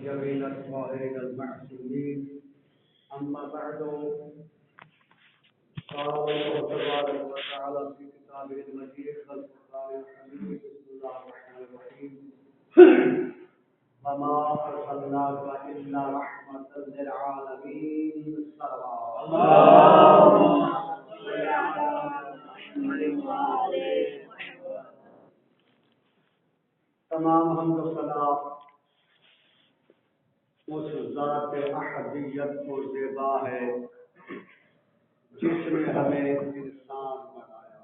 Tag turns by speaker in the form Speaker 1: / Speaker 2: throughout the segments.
Speaker 1: جميل الطاهرين المعصومين أما بعد قال الله تبارك وتعالى في كتابه المجيد والقرآن الحميد بسم الله الرحمن الرحيم وما أرسلناك إلا رحمة للعالمين اللهم صل على محمد تمام حمد و ثنا اس ذات احدیت کو زیبا ہے جس نے ہمیں انسان بنایا.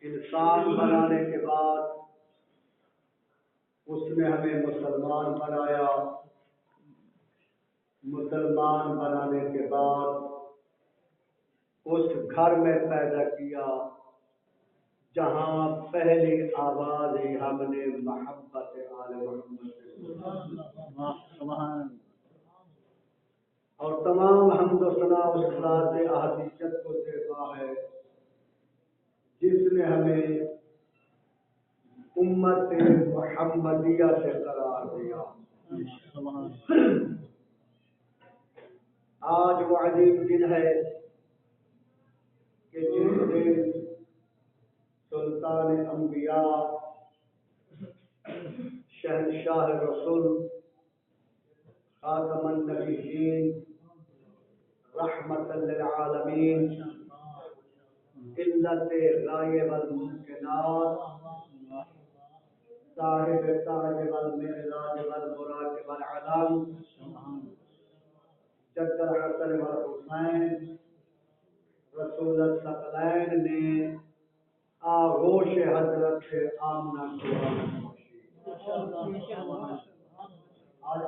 Speaker 1: انسان بنانے کے بعد اس نے ہمیں مسلمان بنایا. مسلمان بنانے کے بعد اس گھر میں پیدا کیا جہاں پہلی آواز ہی ہم نے محبت آل محمد سے اور تمام حمد و ثنا اس ذات احدیت کو دیتا ہے جس نے ہمیں امت محمدیہ سے قرار دیا. آج وہ عظیم دن ہے کہ جس دن سلطان انبیاء شہنشاہ رسول خاتم النبیین رحمت للعالمین علت غائب الممکنات صاحب تاج والمعراج والبراق والعلم جد الحسن والحسین رسول الثقلین نے آغوش حضرت آمنہ کو آج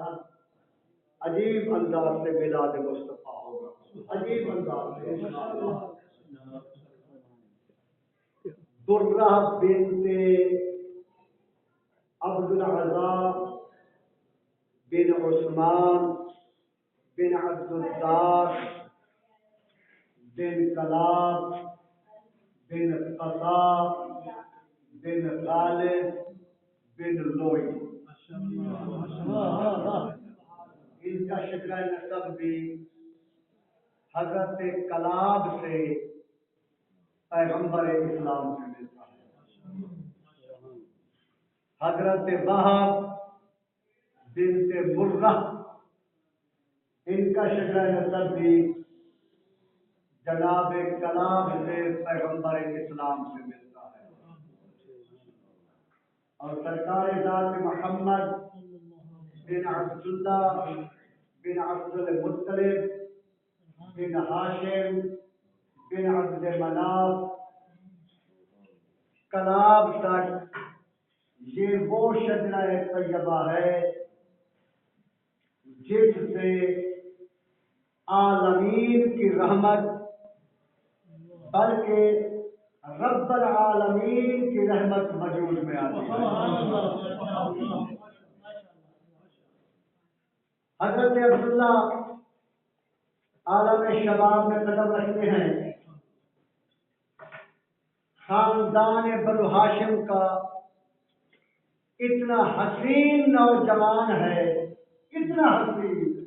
Speaker 1: عجیب انداز سے میلاد مصطفیٰ ہوگا. عجیب انداز سے درہ بنت عبد العزیز بن عثمان بن عبد الدار بن کلاب بن قصا بن غالب بن لوئی ان کا شجرہ نسب بھی حضرت کلاب سے پیغمبر اسلام سے ملتا ہے. حضرت وہب بنت مرہ ان کا شجرہ نسب بھی جناب کلاب سے پیغمبر اسلام سے ملتا ہے. اور سرکار ذات محمد بن عبداللہ بن عبد المطلب بن ہاشم بن عبد مناف کلاب تک یہ وہ شجرہ طیبہ ہے جس سے عالمین کی رحمت بلکہ رب العالمین کی رحمت وجود میں آتی ہے. حضرت عبداللہ عالم شباب میں قدم رکھتے ہیں. خاندان بنو ہاشم کا اتنا حسین نوجوان ہے، اتنا حسین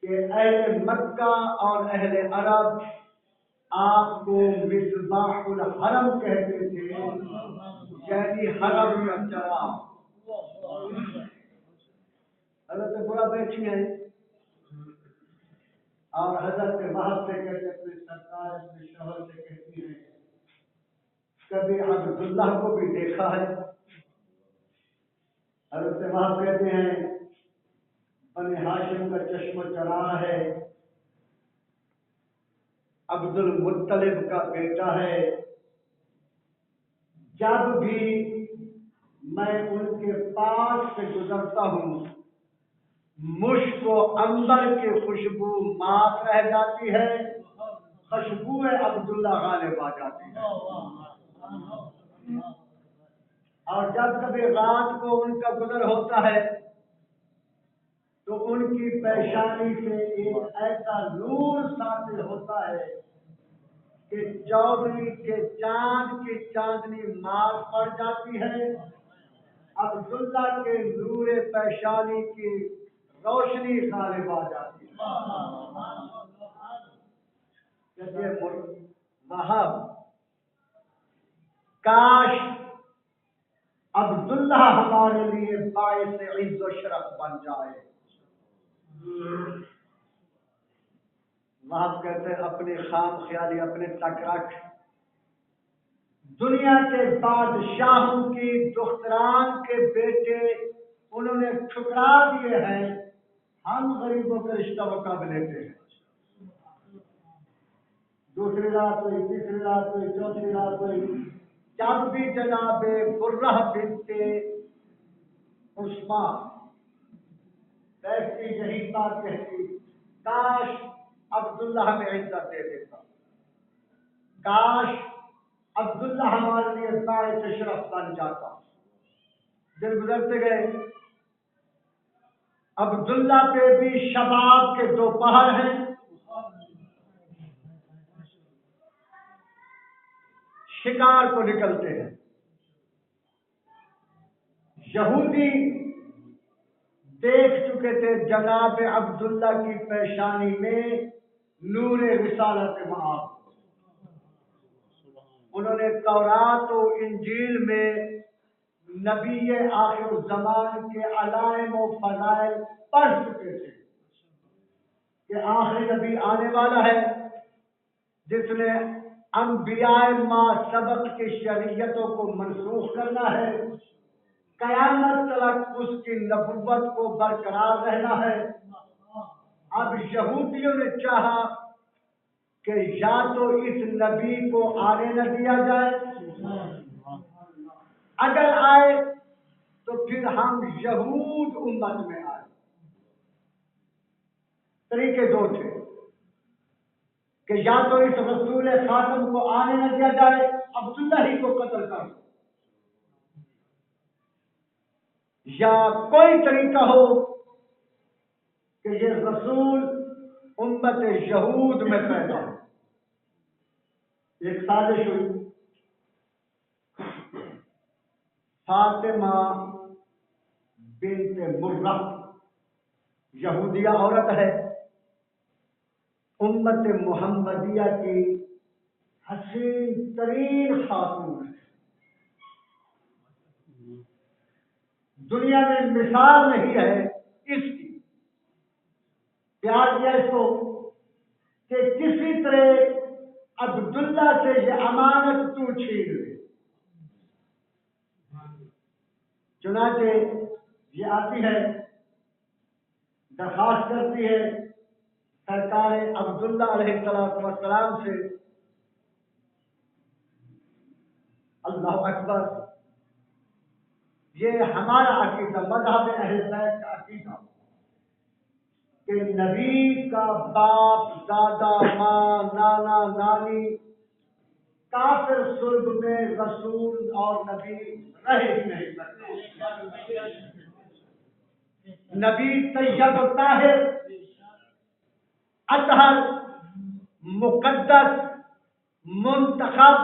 Speaker 1: کہ اہل مکہ اور اہل عرب آپ کو مصباح الحرم کہتے تھے، یعنی حرم کا چراغ. حضرت برا بیٹھی ہیں اور حضرت وہب سے کہتے اپنے سرکار اپنے شوہر سے کہتی ہیں کبھی عبداللہ کو بھی دیکھا ہے؟ حضرت وہب کہتے ہیں بنی ہاشم کا چشم چراغ ہے، عبد المطلب کا بیٹا ہے. جب بھی میں ان کے پاس سے گزرتا ہوں مشک و عنبر کی خوشبو مات رہ جاتی ہے، خوشبو عبداللہ غالب آ جاتی ہے. اور جب کبھی رات کو ان کا گزر ہوتا ہے تو ان کی پیشانی سے ایک ایسا نور ساطع ہوتا ہے کہ چودھری کے چاند کی چاندنی مار پڑ جاتی ہے عبداللہ کے نور پیشانی کی روشنی غالب آ جاتی ہے. وہاں کاش عبداللہ ہمارے لیے باعث عز و شرف بن جائے. وہاں کہتے ہیں اپنے خام خیالی اپنے تک رکھ. دنیا کے بادشاہوں کی دختران کے بیٹے انہوں نے ٹھکرا دیے ہیں، ہم غریبوں کا رشتہ وقت لیتے ہیں. دوسری رات ہوئی، تیسری رات ہوئی، چوتھی رات ہوئی، جب بھی جناب برہ بنت عثمان بیٹھتی یہی بات کہتی، کاش عبداللہ ہمیں عزت دے دیتا، کاش عبداللہ ہمارے لیے باعث شرف بن جاتا. دن گزرتے گئے، عبداللہ پہ بھی شباب کے دوپہر ہیں، شکار کو نکلتے ہیں. یہودی دیکھ چکے تھے جناب عبداللہ کی پیشانی میں نور رسالت معاب. انہوں نے تورات و انجیل میں نبی آخر الزمان کے علائم و فضائل پڑھ چکے تھے کہ آخری نبی آنے والا ہے جس نے انبیاء ما سبق کی شریعتوں کو منسوخ کرنا ہے، قیامت تک اس کی نبوت کو برقرار رہنا ہے. اب یہودیوں نے چاہا کہ یا تو اس نبی کو آنے نہ دیا جائے، اگر آئے تو پھر ہم یہود امت میں آئے. طریقے دو تھے کہ یا تو اس رسول خاتم کو آنے نہ دیا جائے، عبداللہ ہی کو قتل کر دو، یا کوئی طریقہ ہو کہ یہ رسول امت یہود میں پیدا ہو. ایک سازش ہوئی. فاطمہ بنت مرہ یہودیہ عورت ہے، امت محمدیہ کی حسین ترین خاتون ہے. دنیا میں مثال نہیں ہے اس کی. پیار کیا اس کو کہ کسی طرح عبداللہ سے یہ امانت تو چھین لے. چنانچہ یہ آتی ہے، درخواست کرتی ہے سرکار عبداللہ علیہ السلام سے، اللہ اکبر، یہ ہمارا عقیدہ، مذہب اہل بیت کا عقیدہ کہ نبی کا باپ، دادا، ماں، نانا، نانی کافر صلب میں رسول اور نبی رہ ہی نہیں سکتے. نبی طیب و طاہر، اطہر، مقدس، منتخب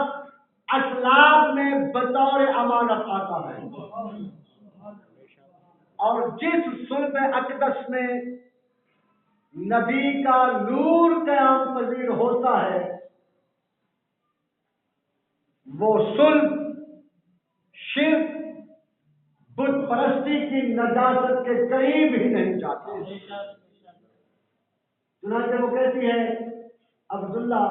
Speaker 1: اسلام میں بطور امانت آتا ہے، اور جس صلب اقدس میں نبی کا نور قیام پذیر ہوتا ہے وہ صلب شرک، بت پرستی کی نجاست کے قریب ہی نہیں جاتا. چنانچہ وہ کہتی ہے عبداللہ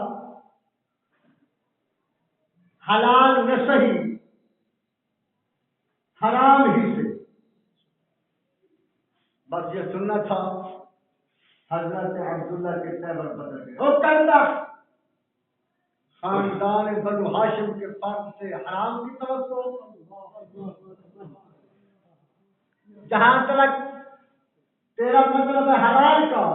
Speaker 1: حلال نہ صحیح، حرام ہی سے، بس یہ سننا تھا. حضرت عبداللہ کے تیور بدل گئے. وہ کندہ خاندان بنو ہاشم کے فرد سے حرام کی توقع، جہاں تک تیرا مطلب ہے حلال کا،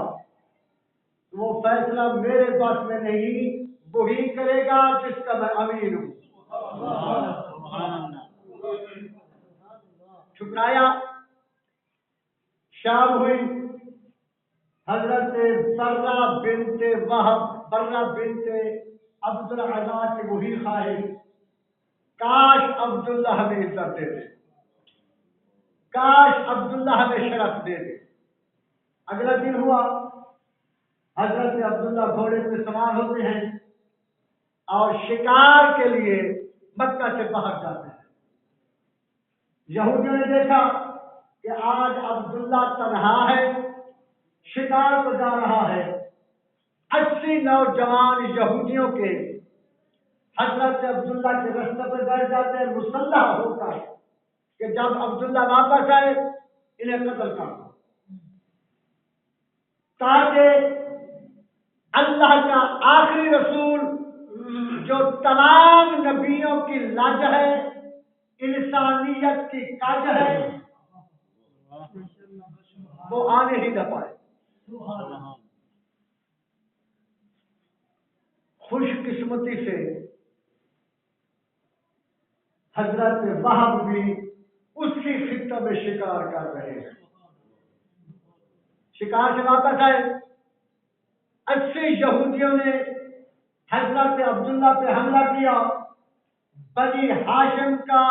Speaker 1: وہ فیصلہ میرے بس میں نہیں، وہی کرے گا جس کا میں امین ہوں. ٹھکرایا. شام ہوئی. حضرت برہ بنت وہب، برہ بنت عبد العزا کی وہی خواہش، کاش عبداللہ ہمیں عزت دے دے. کاش عبداللہ ہمیں شرف دے دے۔ اگلا دن ہوا، حضرت عبداللہ گھوڑے پہ سوار ہوتے ہیں اور شکار کے لیے مکہ سے باہر جاتے ہیں۔ یہودیوں نے دیکھا کہ آج عبداللہ تنہا ہے، شکار کو جا رہا ہے۔ 80 نوجوان یہودیوں کے حضرت عبداللہ کے راستے پر بیٹھ جاتے ہیں مسلح ہو کر کہ جب عبداللہ واپس آئے انہیں قتل کر دو، تاکہ اللہ کا آخری رسول جو تمام نبیوں کی لاج ہے، انسانیت کی کاج ہے، وہ آنے ہی نہ پائے۔ خوش قسمتی سے حضرت وہب بھی اسی خطے میں شکار کر رہے ہیں۔ شکار سے واپس آئے، 80 یہودیوں نے حضرت عبداللہ پہ حملہ کیا۔ بنی ہاشم کا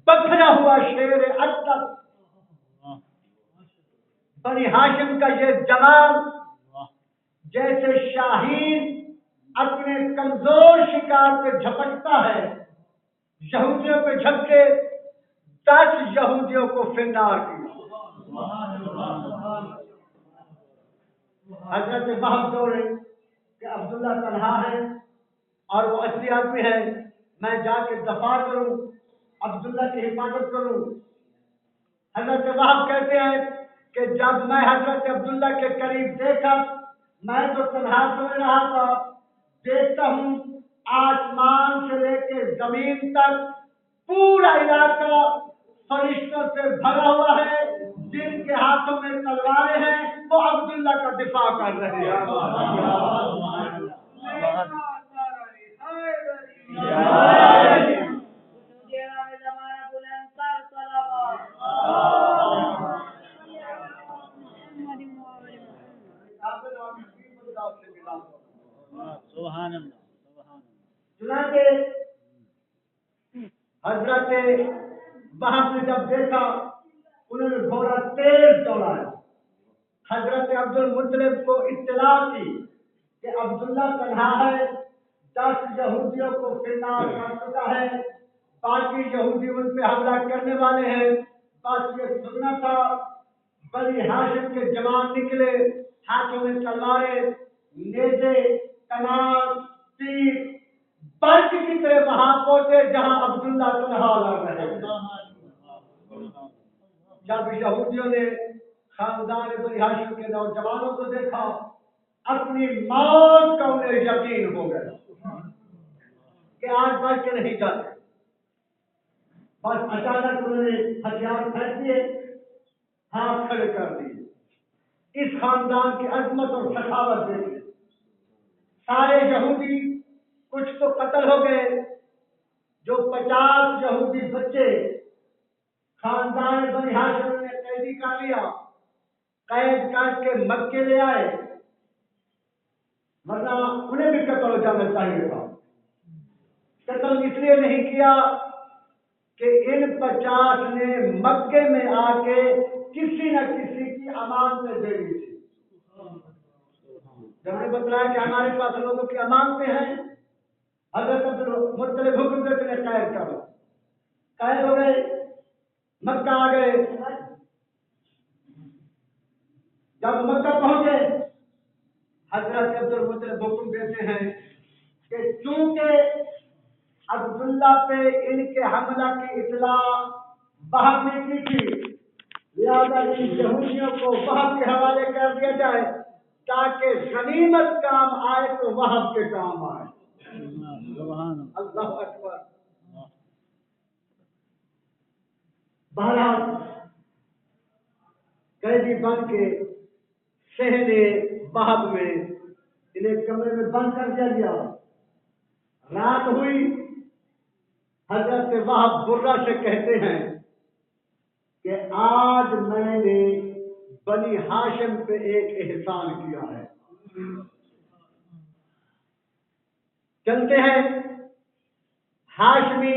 Speaker 1: بکھرا ہوا شیر اکبر، بنی ہاشم کا یہ جوان جیسے شاہین اپنے کمزور شکار پہ جھپٹتا ہے، یہودیوں پہ جھپکے 10 یہودیوں کو فنار کیا۔ حضرت وہب دوڑے کہ عبداللہ تنہا ہے اور وہ اصلی آدمی ہے، میں جا کے دفاع کروں، عبداللہ کی حفاظت کروں۔ حضرت وہب کہتے ہیں کہ جب میں حضرت عبداللہ کے قریب دیکھا، میں تو تنہا سمجھ رہا تھا، دیکھتا ہوں آسمان سے لے کے زمین تک پورا علاقہ فرشتوں سے بھرا ہوا ہے، جن کے ہاتھوں میں تلواریں ہیں، وہ عبداللہ کا دفاع کر رہے ہیں۔ چنانچہ حضرت وہب نے جب دیکھا، انہوں نے گھوڑا تیز دوڑایا۔ حضرت عبد المطلب کو اطلاع کی کہ عبداللہ تنہا ہے، 10 یہودیوں کو فنار کر چکا ہے، باقی یہودی ان پہ حملہ کرنے والے ہیں، بس یہ سننا تھا۔ بنی ہاشم کے جوان نکلے، ہاتھوں میں تلواریں، نیزے، کمان، تیر، برق کی طرح وہاں پہنچے جہاں عبداللہ تنہا لڑ رہے ہیں۔ جب یہودیوں نے خاندان بنی ہاشم کے نوجوانوں کو دیکھا، اپنی موت کا انہیں یقین ہو گیا کہ آج بچ کے نہیں جاتے۔ بس اچانک انہوں نے ہتھیار پھینک دیے، ہاتھ کھڑے کر دیے۔ اس خاندان کی عظمت اور سخاوت دیکھے، سارے یہودی کچھ تو قتل ہو گئے، جو 50 یہودی بچے خاندان بنی ہاشم نے قیدی کر لیا، قید کر کے مکے لے آئے، ورنہ انہیں بھی قتل ہو جانا چاہیے تھا۔ قتل اس لیے نہیں کیا کہ ان 50 نے مکے میں آ کے کسی نہ کسی کی امانتیں دے دی تھی۔ جب نے بتلایا کہ ہمارے پاس لوگوں کی امانتیں ہیں، حضرت عبد المطلب حکم دیتے ہیں قید کرو، قید ہو گئے، مکہ آ گئے۔ جب مکہ پہنچے، حضرت عبد المطلب حکم دیتے ہیں کہ چونکہ عبداللہ پہ ان کے حملہ کی اطلاع وہب نے کی تھی، لہذا ان یہودیوں کو وہب کے حوالے کر دیا جائے تاکہ غنیمت کام آئے تو وہب کے کام آئے۔ اللہ اکبر۔ بہرحال قیدی بن کے صحن وہب میں انہیں کمرے میں بند کر دیا گیا۔ رات ہوئی، حضرت وہب برہ سے کہتے ہیں کہ آج میں نے بنی ہاشم پہ ایک احسان کیا ہے۔ چلتے ہیں، ہاشمی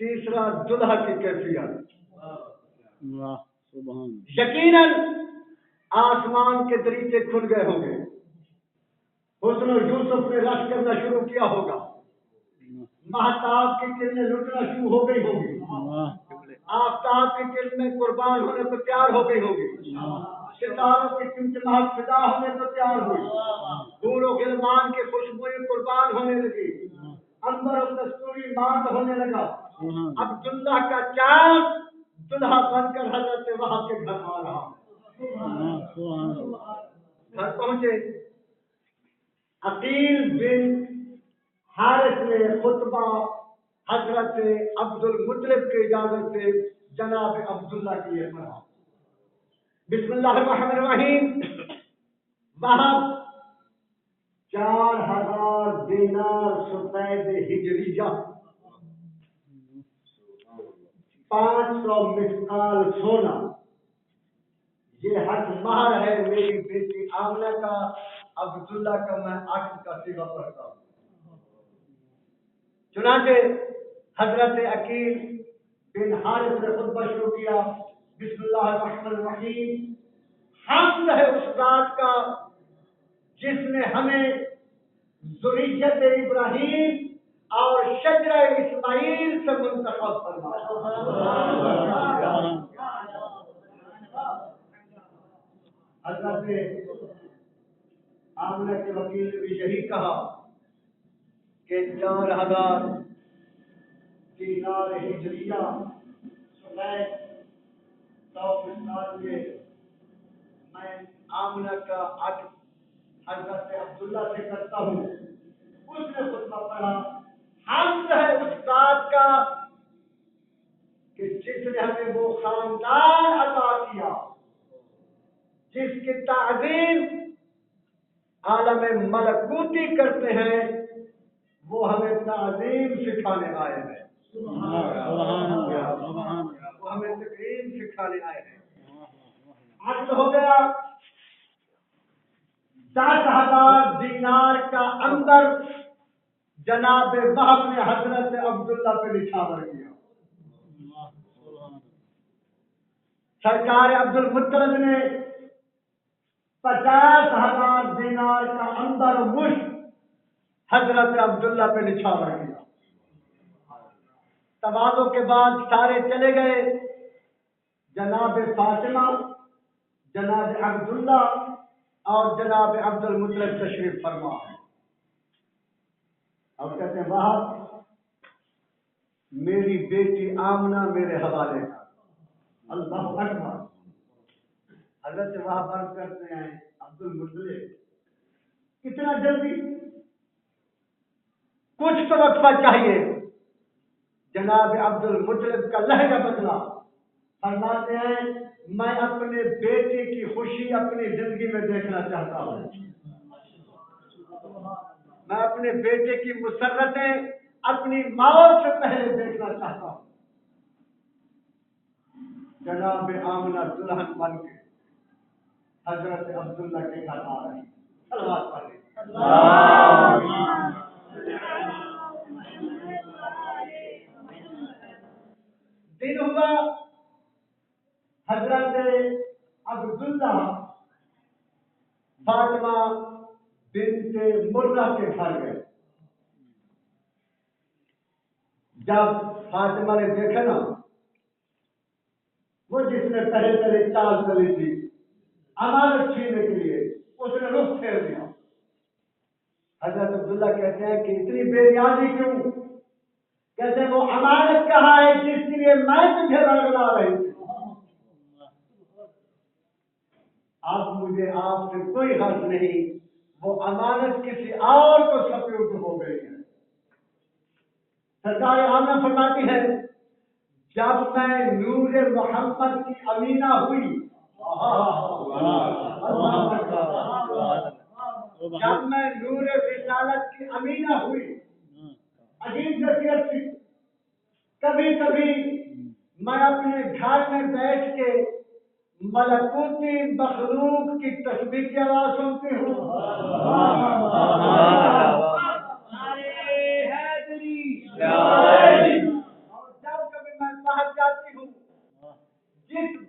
Speaker 1: تیسرا دلہا کی کیفیت.
Speaker 2: سبحان
Speaker 1: یقیناً آسمان کے دریچے کھل گئے ہوں گے. حسن و یوسف نے رش کرنا شروع کیا ہوگا. مہتاب کی کرنیں لٹنا شروع ہو گئی ہوگی. آفتاب کی کرنیں قربان ہونے کو تیار ہو گئی ہوگی. ستاروں کی چمچماہٹ فدا ہونے کو تیار ہوئی. دور و غلمان کی خوشبوئیں قربان ہونے لگی. عنبر و کستوری ماند ہونے لگا. عبداللہ کا چاند دلہا بن کر حضرت وہاب کے گھر آ رہا. گھر پہنچے. عقیل بن حارث نے خطبہ حضرت عبد المطلب کی اجازت سے جناب عبداللہ کی یہ پڑھا. بسم اللہ الرحمن الرحیم. وہاب 4000 دینار سفید ہجریہ 500 مثقال سونا یہ حق مہر ہے میری بیٹی آمنہ کا. عبداللہ کا میں عقد کا سیغہ پڑھتا ہوں. چنانچہ حضرت عقیل بن حارث نے خطبہ شروع کیا. بسم اللہ الرحمن الرحیم. حمد ہے اس ذات کا جس نے ہمیں ذریت ابراہیم اور شجرہ اسماعیل سے منتخب فرمایا. حضرت آمنہ کے وکیل نے بھی یہی کہا کہ 4000 دینار ہجریہ سفید 100 مثقال میں میں آمنہ کا عقد حضرت عبداللہ سے کرتا ہوں. اس نے خطبہ پڑھا. حمد ہے اس ذات کا کہ جس نے ہمیں وہ خاندان عطا کیا جس کی تعظیم عالم ملکوتی کرتے ہیں. وہ ہمیں تعظیم سکھانے آئے ہیں. وہ ہمیں تکریم سکھانے آئے ہیں. عقد ہو گیا. 10,000 دینار کا اندر جناب وہب نے حضرت عبداللہ پہ نچھاور کیا. سرکار عبد المطلب نے 50,000 دینار کا اندر مشت حضرت عبداللہ پہ نچھاور کیا. تواضع کے بعد سارے چلے گئے. جناب فاطمہ، جناب عبداللہ اور جناب عبد المطلب تشریف فرما ہے. اور کہتے ہیں وہاب میری بیٹی آمنہ میرے حوالے کا. اللہ اکبر. حضرت وہاب عرض کرتے ہیں عبد المطلب کتنا جلدی، کچھ تو وقفہ چاہیے. جناب عبد المطلب کا لہجہ بدلا. فرماتے ہیں میں اپنے بیٹے کی خوشی اپنی زندگی میں دیکھنا چاہتا ہوں. میں اپنے بیٹے کی مسرتیں اپنی موت سے پہلے دیکھنا چاہتا ہوں. جناب آمنہ دلہن بن کے حضرت عبداللہ کے گھر آ رہی. صلوات پڑھیں. دن ہوا. حضرت عبداللہ فاطمہ بنت مرہ کے گھر گئے. جب فاطمہ نے دیکھا نا وہ جس نے پہلے چال چلی تھی امانت چھیننے کے لیے، اس نے رخ پھیر دیا. حضرت عبداللہ کہتے ہیں کہ اتنی بے نیازی کیوں؟ کہتے ہیں وہ امانت کہاں ہے جس کے لیے میں تجھے رنگلا رہی تھی. اب مجھے آپ سے کوئی غرض نہیں. وہ امانت کسی اور کو سپرد ہو گئی ہے. سرکار آمنہ فرماتی ہے جب میں نور محمد کی امینہ ہوئی، جب میں نور رسالت کی امینہ ہوئی، عجیب نصیحت تھی. کبھی کبھی میں اپنے گھر میں بیٹھ کے ملکوتی مخلوق کی تسبیح کی آواز سنتی ہوں. اور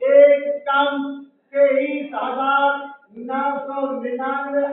Speaker 1: 1,23,999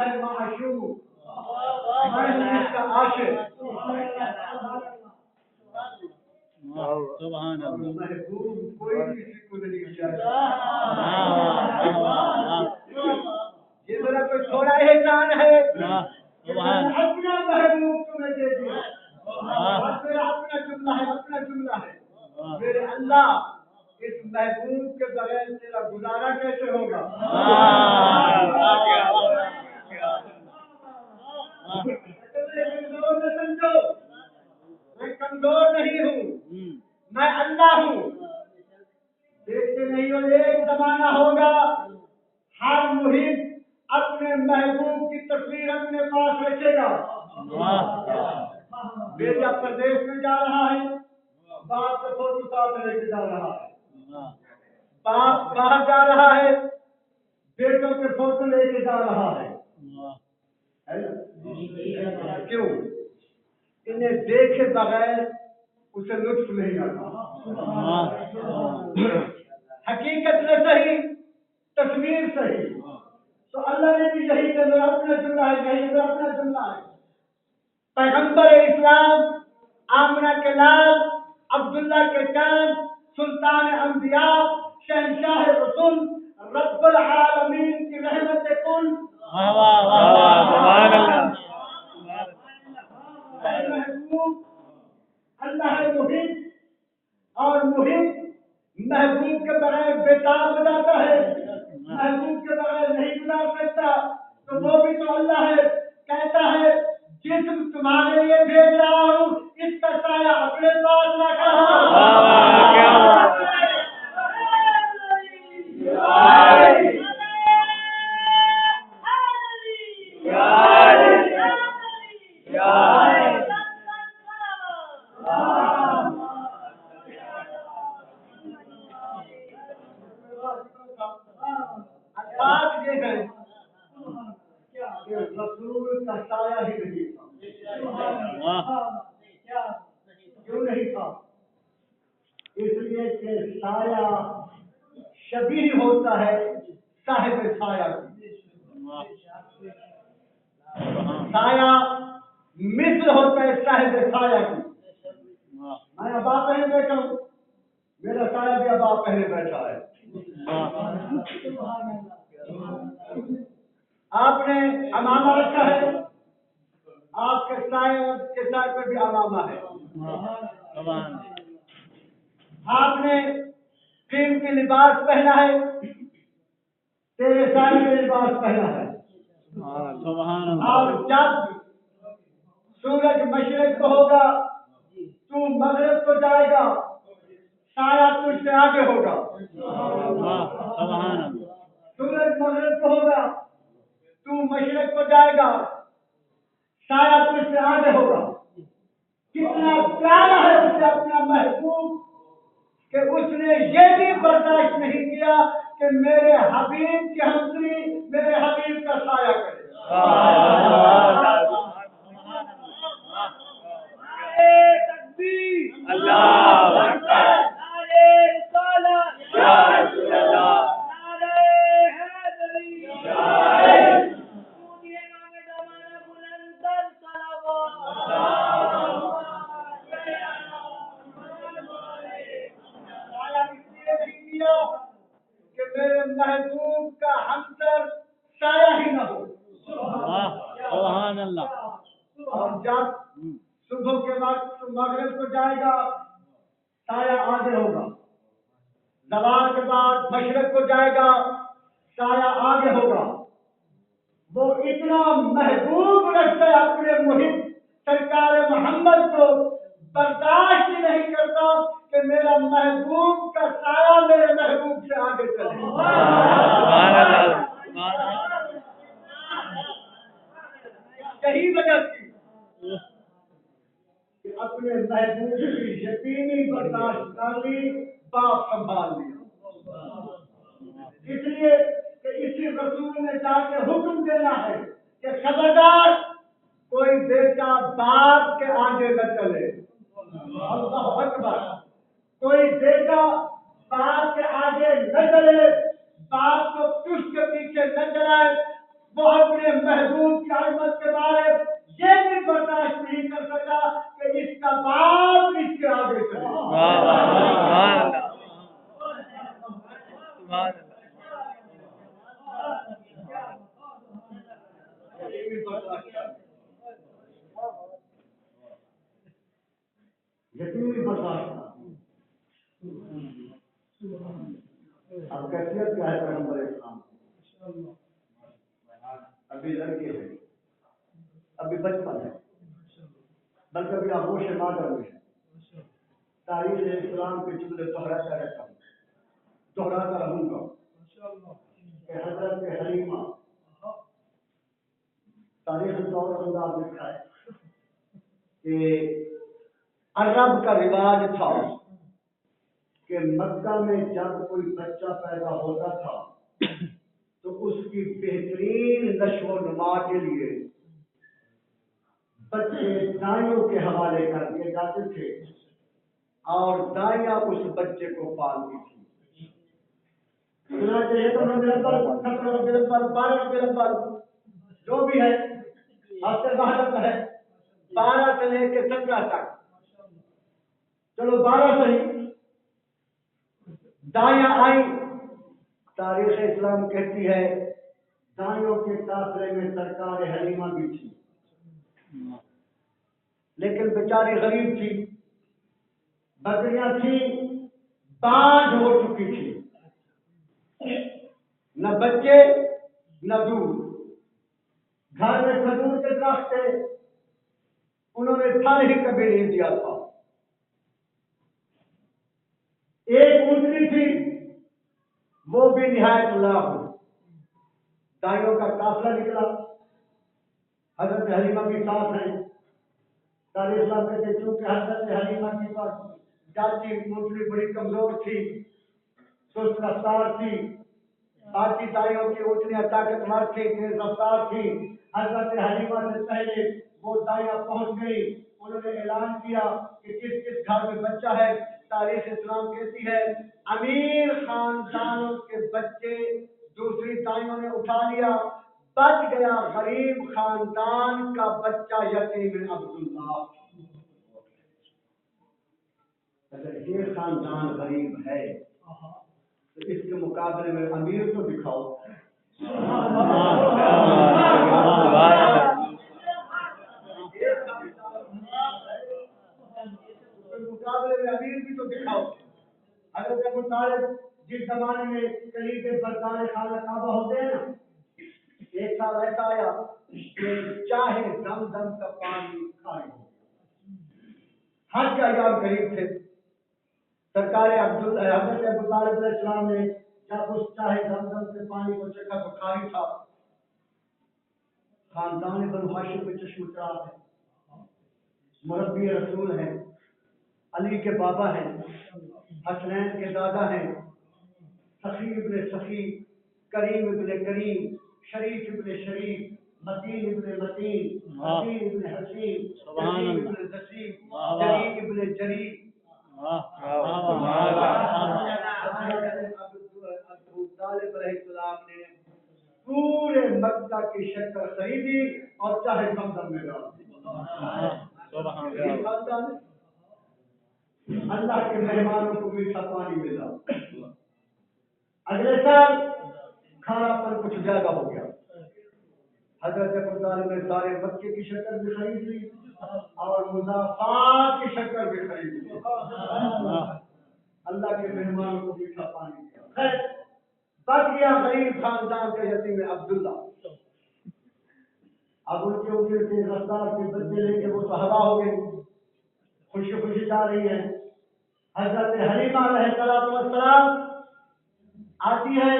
Speaker 1: ہے معشوق، میں ہوں اس کا عاشق۔
Speaker 2: سبحان اللہ۔
Speaker 1: محبوب کوئی کسی کو نہیں چاہتا۔ یہ میرا کوئی تھوڑا احسان ہے کہ میں نے اپنا محبوب تمہیں دے دیا، اور میرا اپنا جملہ ہے میرے اللہ، اس محبوب کے بغیر تیرا گزارا کیسے ہوگا؟ کمزور نہ سمجھو، میں کمزور نہیں ہوں، میں اللہ ہوں۔ دیکھتے نہیں ہو ایک زمانہ ہوگا ہر محب اپنے محبوب کی تصویر اپنے پاس رکھے گا۔ بیٹا پردیش میں جا رہا ہے، باپ کا فوٹو ساتھ لے کے جا رہا ہے، باپ باہر جا رہا ہے، بیٹوں کے فوٹو لے کے جا رہا ہے۔ کیوں؟ انہیں دیکھے بغیر اسے لطف نہیں آتا۔ حقیقت میں صحیح، تصویر صحیح، تو اللہ نے بھی یہی کہ میرا اپنا جملہ ہے، یہی میرا اپنا جملہ ہے۔ پیغمبر اسلام، آمنہ کے لال، عبداللہ کے چاند، سلطان انبیاء، شہنشاہ رسول، رب العالمین کی رحمت کن، محبوب اللہ ہے محب، اور محب محبوب کے بغیر بیتاب ہو جاتا ہے، محبوب کے بغیر نہیں گزار سکتا، تو وہ بھی تو اللہ ہے۔ کہتا ہے جسم تمہارے لیے بھیج رہا ہوں، اس کا سایہ اپنے پاس رکھا الفاظ یہ ہے کہ رسول کا سایہ ہی نہیں تھا۔ کیوں نہیں تھا؟ اس لیے کہ سایہ شبیہ ہوتا ہے صاحب سایہ کی، سایہ مثل ہوتا ہے صاحب سایہ کی۔ میں ابا پہنے بیٹھا ہوں، میرا سایہ بھی ابا پہنے بیٹھا ہے۔ آپ نے امامہ رکھا ہے، آپ کے سائے کے سائے پر بھی امامہ ہے۔ آپ نے قیمتی لباس پہنا ہے، تیرے سائے میں لباس پہنا ہے۔ اور جب سورج مشرق کو ہوگا تو مغرب کو جائے گا، سایہ تجھ سے آگے ہوگا۔ سورج مغرب کو ہوگا تو مشرق کو جائے گا، سایہ تجھ سے آگے ہوگا۔ کتنا پیارا ہے اسے اپنا محبوب کہ اس نے یہ بھی برداشت نہیں کیا کہ میرے حبیب کی ہمدردی میرے حبیب کا سایہ کرے۔
Speaker 2: اللہ اکبر،
Speaker 1: کہ میرے محبوب کا ہمسر سایہ ہی نہ ہو۔
Speaker 2: سبحان اللہ۔
Speaker 1: اور جب صبح کے وقت مغرب کو جائے گا، سایہ آگے ہوگا۔ زوال کے بعد مشرق کو جائے گا، سایہ آگے ہوگا۔ وہ اتنا محبوب رکھتا ہے اپنے محب سرکار محمد کو، برداشت ہی نہیں کرتا کہ میرا محبوب کا سایہ میرے محبوب سے آگے چلے۔ یہی وجہ تھی کہ اپنے محبوب کی یتیمی برداشت کر لی، باپ سنبھال لیا۔ اس لیے کہ اسی رسول نے جا کے حکم دینا ہے کہ خبردار کوئی بیٹا باپ کے آگے نہ چلے۔ اللہ اکبر، کوئی بیٹا باپ کے آگے نہ چلے، باپ کو تجھ کے پیچھے نہ چلائے، وہ اپنے اپنے محبوب کی عظمت کے بارے یہ بھی برداشت نہیں کر سکا کہ اس کا باپ اس کے آگے چلے. یہ بھی برداشت کر یقینی برداشت. اب کیفیت کیا ہے پیغمبر اسلام؟ ابھی لڑکے ہیں، ابھی بچپن ہے، بلکہ ابھی آغوش مادر میں ہے. تاریخ اسلام کے جملے دہراتا رہتا ہوں، دہراتا رہوں گا کہ حضرت حلیمہ تاریخ دور انداز لکھا ہے کہ عرب کا رواج تھا کہ مکہ میں جب کوئی بچہ پیدا ہوتا تھا تو اس کی بہترین نشو و نما کے لیے بچے دائیوں کے حوالے کر دیے جاتے تھے اور دائیاں اس بچے کو پالتی تھی. جو بھی ہے ہفتے بہت ہے 12 سے لے کے 17 تک، چلو 12 صحیح، دائیاں آئی. تاریخ اسلام کہتی ہے دائیوں کے قافلے میں سرکار حلیمہ بھی تھی، لیکن بیچاری غریب تھی، بکریاں تھیں، بانجھ ہو چکی تھی، نہ بچے نہ دودھ. گھر میں کھجور کے درخت تھے، انہوں نے پھل ہی کبھی نہیں دیا تھا. ایک اونٹنی تھی، وہ بھی نہایت لاغ. دائیوں کا قافلہ نکلا، حضرت حلیمہ کے ساتھ ہیں. تاریخ اسلام کہتے چونکہ حضرت حلیمہ کی پاس جاتی اونٹنی بڑی کمزور تھی، سست رفتار تھی، باقی دائیوں کی اونٹنیاں طاقتور تھی، تیز رفتار تھی. حضرت حلیمہ سے پہلے وہ دائیاں پہنچ گئی. انہوں نے اعلان کیا کہ کس کس گھر میں بچہ ہے. تاریخ اسلام کہتی ہے امیر خاندانوں کے بچے دوسری دائیوں نے اٹھا لیا، بچ گیا غریب خاندان کا بچہ یتیم عبداللہ. اگر یہ خاندان غریب ہے تو اس کے مقابلے میں امیر تو دکھاؤ. مقابلے میں امیر بھی تو دکھاؤ. حضرت ابو طالب جس زمانے میں کلید برکان خانہ کعبہ ہوتے ہیں نا، ایک سال ایسا آیا کہ چاہے زمزم کا پانی کھائے. حج کا ایام قریب تھے. سرکار حضرت ابو طالب علیہ السلام نے جب اس چاہے زمزم سے پانی کو چکھا تو خالی تھا. خاندان بنو ہاشم میں چشم چراغ ہے، مربی رسول ہیں، علی کے بابا ہیں، حسنین کے دادا ہیں، سخی ابن سخی، کریم ابن کریم، شریف ابن شریف، متین ابن متین، حسین ابن حسین، جسیم ابن جسیم، جری ابن جری. ابو طالب علیہ السلام نے پورے مکہ کی شکر خریدی اور چاہے زمزم میں ڈال دی. اللہ کے مہمانوں کو میٹھا پانی ملا. اگلے سال کھانا پر کچھ زیادہ ہو گیا. حضرت ابو طالب نے سارے مکے کی شکر بھی خرید لی اور مضافات کی شکر بھی خرید لی. اللہ کے مہمانوں کو میٹھا پانی دیا. خیر بچ گیا غریب خاندان کا یتیم عبداللہ. اب ان کے اوپر کے رفتار کے بچے لے کے وہ تو ہوا ہو گئی، خوشی خوشی جا رہی ہے. حضرت حلیمہ علیہ السلام آتی ہے،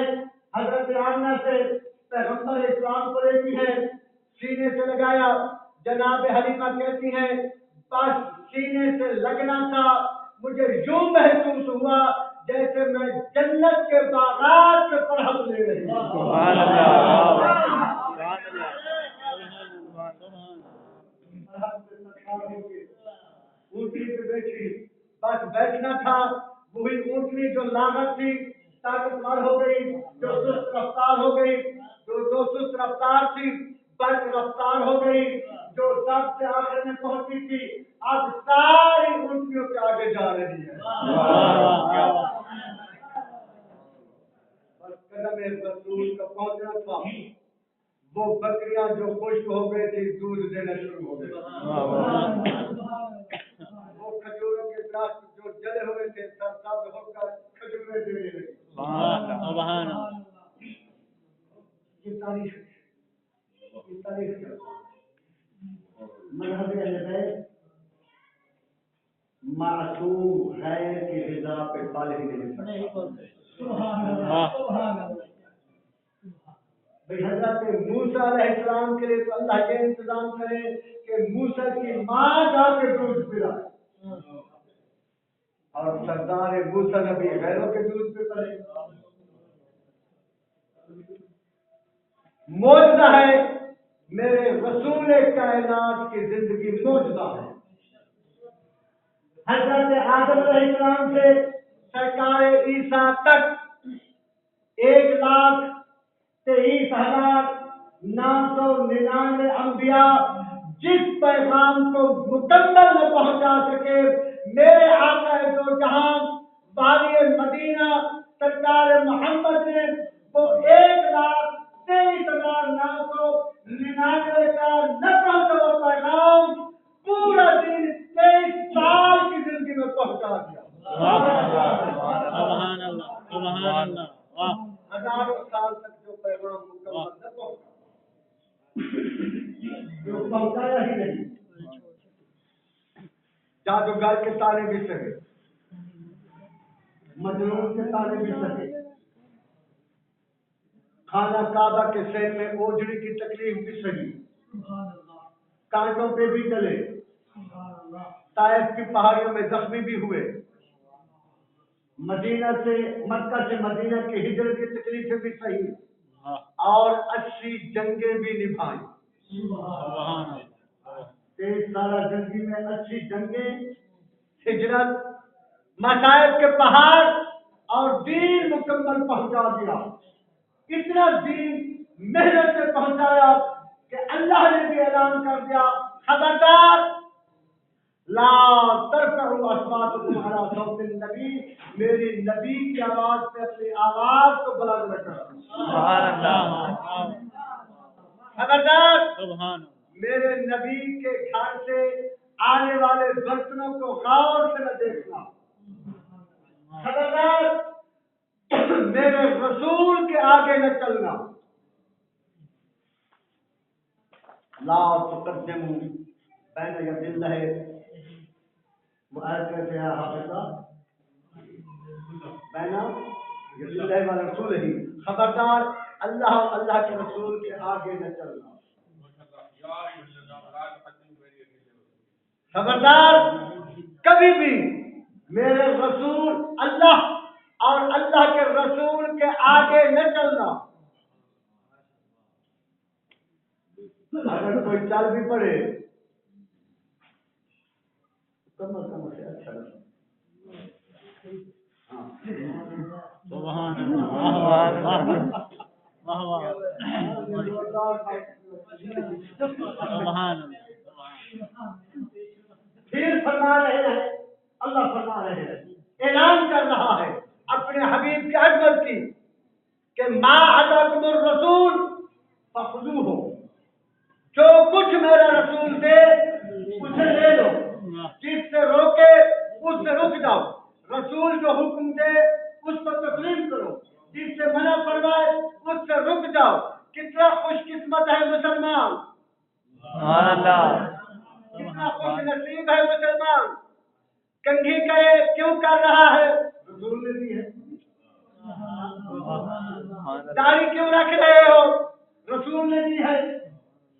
Speaker 1: حضرت آمنہ سے پیغمبر اسلام کو لیتی ہے، سینے سے لگایا. جناب حلیمہ کہتی ہے بس سینے سے لگنا تھا، مجھے یوں محسوس ہوا جیسے میں جنت کے باغات سے فرحت لے رہی ہوں. اونٹنی پہ بیٹھی، بس بیٹھنا تھا. وہی اونٹنی جو لاغت تھی طاقتور ہو گئی، جو سست رفتار ہو گئی، جو سست رفتار تھی برق رفتار ہو گئی، جو سب سے آخر میں پہنچی تھی اب ساری اونٹیوں کے آگے جا رہی ہے۔ بس قدم رسول کا پہنچنا تھا، وہ بکریاں جو خشک ہو گئی تھی دودھ دینا شروع ہو گئی، وہ کھجوروں کے درخت جو جلے ہوئے تھے سرسبز ہو کر کھجوریں دینے لگی۔
Speaker 2: سبحان اللہ۔
Speaker 1: یہ تاریخ مذہب اہل بیت معصوم غیر کی رضا پہ پالے ہی نہیں سکتا۔ حضرت موسیٰ علیہ السلام کے لیے تو اللہ کے انتظام کرے کہ موسیٰ کی ماں جا کے دودھ پلائے، اور سردار موسیٰ نبی غیروں کے دودھ پہ پلے۔ معجزہ ہے، میرے رسول کائنات کی زندگی معجزہ ہے۔ حضرت آدم علیہ السلام سے سرکار عیسیٰ تک 1,23,999 انبیاء جس پیغام کو مکمل نہ پہنچا سکے، میرے آقا دو جہان باری مدینہ سرکار محمد نے وہ 1,23,999 کا نہ پہنچا ہوا پیغام پورا دن 23 سال کی زندگی میں پہنچا دیا۔
Speaker 2: سبحان اللہ، سبحان اللہ۔
Speaker 1: ہزاروں سال تک جو پیغام مکمل نہ پہنچا، جو پہنچایا ہی نہیں۔ جادوگر کے تانے بھی سہے، مجنون کے تانے بھی سہے، خانہ کعبہ کے سین میں اوجڑی کی تکلیف بھی سہی، کانٹوں پہ بھی چلے، طائف کی پہاڑیوں میں زخمی بھی ہوئے، مکہ سے مدینہ کی ہجرت کی تکلیفیں بھی سہی، اور 80 جنگیں بھی نبھائیں۔ 23 سالہ زندگی میں 80 جنگیں، ہجرت، مصائب کے پہاڑ، اور دین مکمل پہنچا دیا۔ اتنا دین محنت سے پہنچایا کہ اللہ نے بھی اعلان کر دیا، خبردار لا ترفعوا اصواتکم علی صوت النبی، میری نبی کی آواز پہ اپنی آواز کو بلند نہ کرو۔
Speaker 2: سبحان اللہ،
Speaker 1: خبردار
Speaker 2: سبحان
Speaker 1: میرے نبی کے گھر سے آنے والے برتنوں کو غور سے نہ دیکھنا۔ خبردار میرے رسول کے آگے نہ چلنا۔ لا تقدموا بین ید اللہ، وہ آیت کہتے ہیں حافظہ بین ید اللہ و رسول ہی، خبردار اللہ اور اللہ کے رسول کے آگے نہ چلنا۔ خبردار کبھی بھی میرے رسول اللہ اور اللہ کے رسول کے آگے نہ چلنا۔ اگر کوئی چل بھی پڑے کم از کم اسے اچھا لگتا۔
Speaker 2: سبحان اللہ، سبحان اللہ۔
Speaker 1: پھر فرما رہے ہیں، اللہ فرما رہے ہیں، اعلان کر رہا ہے اپنے حبیب کی عظمت کی کہ ما اتاکم الرسول فخذوہ، جو کچھ میرا رسول دے اسے لے لو، جس سے روکے اس سے رک جاؤ، رسول جو حکم دے اس کو تسلیم کرو، جس سے منع فرمائے اس سے رک جاؤ۔ کتنا خوش قسمت ہے مسلمان،
Speaker 2: سبحان اللہ،
Speaker 1: کتنا خوش نصیب ہے مسلمان۔ کنگھی کرے کیوں کر رہا ہے؟ رسول نے دی ہے۔ داڑھی کیوں رکھ رہے ہو؟ رسول نے دی ہے۔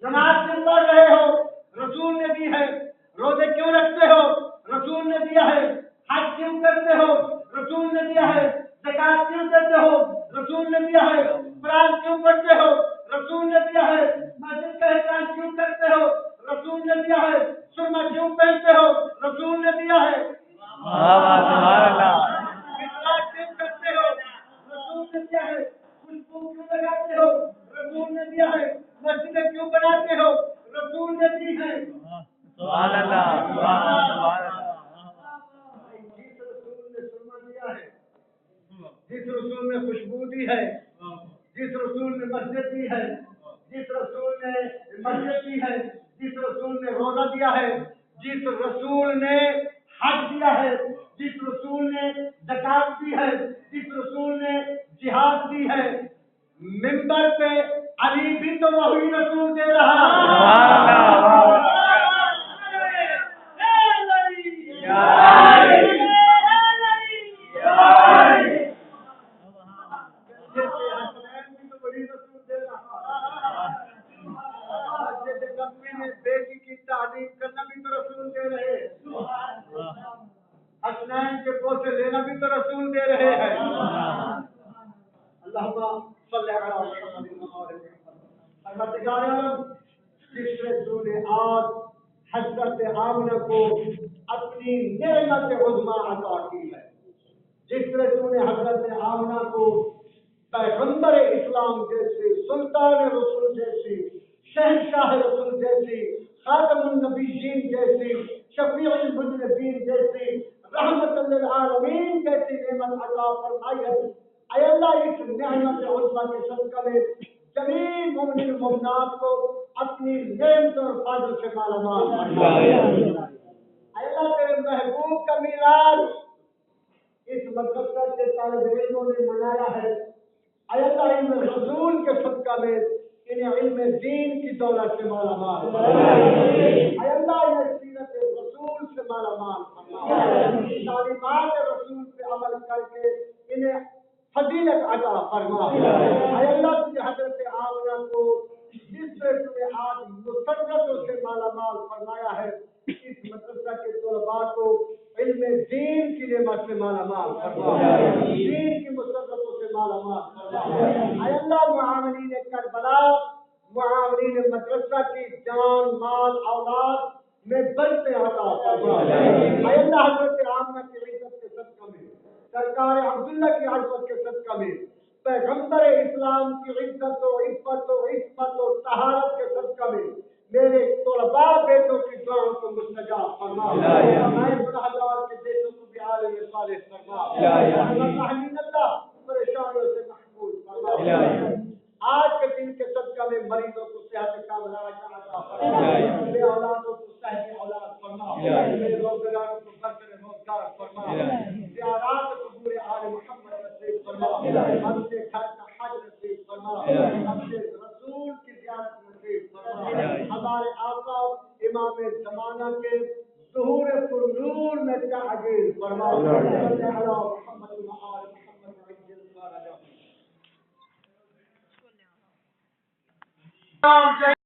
Speaker 1: نماز کیوں پڑھ رہے ہو؟ رسول نے دی ہے۔ روزے کیوں رکھتے ہو؟ رسول نے دیا ہے۔ حج کیوں کرتے ہو؟ رسول نے دیا ہے۔ زکات کیوں دیتے ہو؟ رسول نے دیا ہے۔ قرآن کیوں پڑھتے ہو؟ رسول نے دیا ہے۔ مسجد کا احترام کیوں کرتے ہو؟ رسول نے دیا ہے۔ سرما کیوں پہنتے ہو؟ رسول نے دیا ہے۔
Speaker 2: سبحان اللہ،
Speaker 1: اخلاق کیوں کرتے ہو؟ رسول نے دیا ہے۔ خوشبو کیوں لگاتے ہو؟ مسجدیں کیوں بناتے ہو؟ رسول نے دی ہے۔
Speaker 2: سبحان اللہ سبحان اللہ
Speaker 1: جس رسول نے سرما دیا ہے، جس رسول نے خوشبو دی ہے، جس رسول نے مسجد دی ہے، جس رسول نے مسجد دی ہے، جس رسول نے روزہ دیا ہے، جس رسول نے حج دیا ہے، جس رسول نے زکات دی ہے، جس رسول نے جہاد دی ہے، ممبر پہ علی بھی تو وہی رسول دے رہا ہے۔ بیٹی کی تعلیم کرنا بھی تو رسول دے رہے ہیں، حسنین کے پوتے لینا بھی تو رسول دے رہے ہیں۔ اللہم صلی علی محمد۔ پروردگار عالم، جس رسول نے آج حضرت آمنہ کو اپنی نعمت عظمیٰ عطا کی ہے، جس رسول نے حضرت آمنہ کو پیغمبر اسلام جیسے، سلطان رسول جیسی، شہنشاہ رسول جیسی، خاتم النبیین جیسی، شفیع المذنبین جیسی، رحمت للعالمین جیسی نعمت عطا فرمائی ہے۔ اے اللہ، اس نعمت عظمیٰ کے صدقہ میں جمیع مومنین مومنات کو اپنی نعمت اور فضل سے مالا مال فرما۔ اے اللہ، تیرے محبوب کا میراث اس مدرسہ کے طالب علموں نے منایا ہے۔ اے اللہ، ان رسول کے صدقہ میں انہیں علم دین کی دولت سے مالا مال فرما۔ اے اللہ، انہیں سیرت رسول سے مالا مال فرما۔ تعلیمات رسول پہ عمل کر کے انہیں فضیلت عطا فرما۔ اے اللہ، تجھے حضرت آمنہ کو جس سے تمہیں آج مسرتوں سے مالا مال فرمایا ہے، اس مدرسہ کے طلباء کو علم دین کی نعمت سے مالا مال فرما، دین کی مسرتوں سے مالا مال فرما۔ اے اللہ، معاونین کربلا، معاونین مدرسہ کی جان، مال، اولاد میں برکت عطا فرما۔ اے اللہ، حضرت آمنہ کی عزت کے صدقہ میں، سرکار عبداللہ کی عظمت کے صدقہ میں، پیغمبر اسلام کی عزت و عفت و عصمت و طہارت کے صدقہ میں میرے طلباء بیٹوں کی دعاؤں کو مستجاب فرما۔ میں گنہگار کے بیٹوں کو بھی عالم صالح فرما۔ اللہ، پریشانیوں سے محفوظ فرما۔ آج کے دن کے صدقہ میں مریضوں کو صحت کاملہ عطا فرما، میرے اولادوں کو صحت اولاد فرما، میرے روزگاروں کو برکت روزگار فرما، زیارات قبور آل محمد نصیب فرما، ہم سے گھر کا حج نصیب فرما، ہم سے رسول کی زیارت نصیب فرما، ہمارے آقا امام زمانہ کے ظہور پر نور میں تعجیل فرما۔ صلی علی محمد و آل محمد عجل فرجہ۔